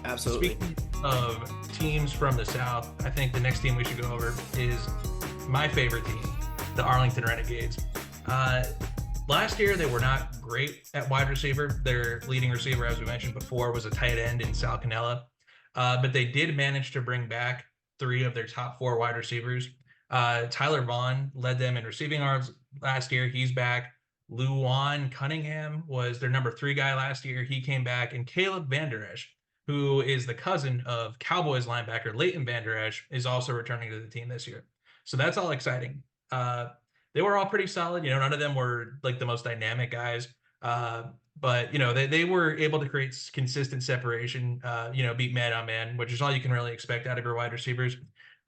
Absolutely. Speaking of teams from the South, I think the next team we should go over is my favorite team, the Arlington Renegades. Uh, Last year, they were not great at wide receiver. Their leading receiver, as we mentioned before, was a tight end in Sal Cannella. But they did manage to bring back three of their top four wide receivers. Tyler Vaughn led them in receiving yards last year. He's back. Luwan Cunningham was their number three guy last year. He came back. And Caleb Van Der Esch, who is the cousin of Cowboys linebacker Leighton Van Der Esch, is also returning to the team this year. So that's all exciting. They were all pretty solid. None of them were like the most dynamic guys. But they were able to create consistent separation, beat man on man, which is all you can really expect out of your wide receivers.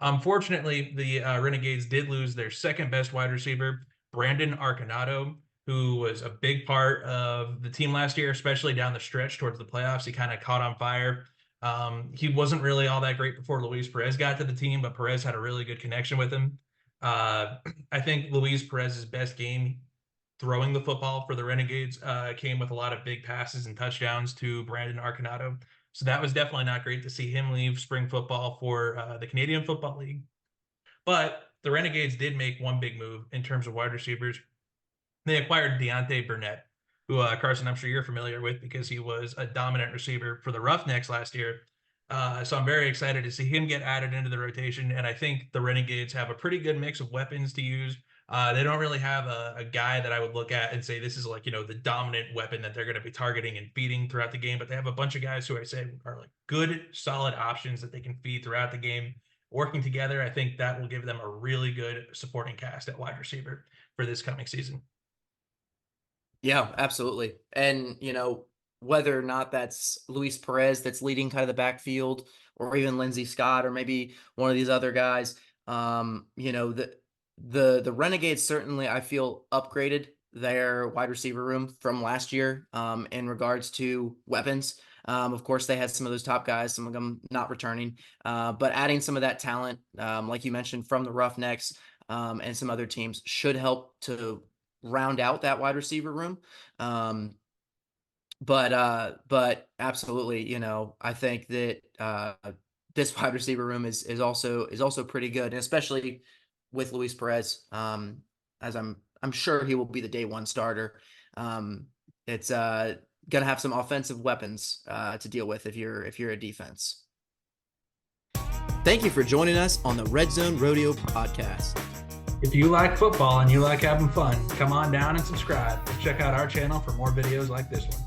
Unfortunately, the Renegades did lose their second best wide receiver, Brandon Arconado, who was a big part of the team last year, especially down the stretch towards the playoffs. He kind of caught on fire. He wasn't really all that great before Luis Perez got to the team, but Perez had a really good connection with him. I think Luis Perez's best game throwing the football for the Renegades came with a lot of big passes and touchdowns to Brandon Arconado. So that was definitely not great to see him leave spring football for the Canadian Football League. But the Renegades did make one big move in terms of wide receivers. They acquired Deontay Burnett, who, Carson, I'm sure you're familiar with because he was a dominant receiver for the Roughnecks last year. So I'm very excited to see him get added into the rotation. And I think the Renegades have a pretty good mix of weapons to use. They don't really have a guy that I would look at and say this is like, the dominant weapon that they're going to be targeting and feeding throughout the game. But they have a bunch of guys who I say are like good, solid options that they can feed throughout the game. Working together, I think that will give them a really good supporting cast at wide receiver for this coming season. Yeah, absolutely. And, whether or not that's Luis Perez that's leading kind of the backfield, or even Lindsey Scott, or maybe one of these other guys, the Renegades certainly, I feel, upgraded their wide receiver room from last year in regards to weapons. Of course, they had some of those top guys, some of them not returning, but adding some of that talent, like you mentioned, from the Roughnecks and some other teams should help to round out that wide receiver room. But absolutely, I think that this wide receiver room is also pretty good, and especially with Luis Perez, as I'm sure he will be the day one starter. It's gonna have some offensive weapons to deal with if you're a defense. Thank you for joining us on the Redzone Rodeo podcast. If you like football and you like having fun, come on down and subscribe and check out our channel for more videos like this one.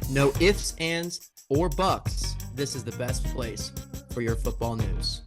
No ifs, ands, or buts. This is the best place for your football news.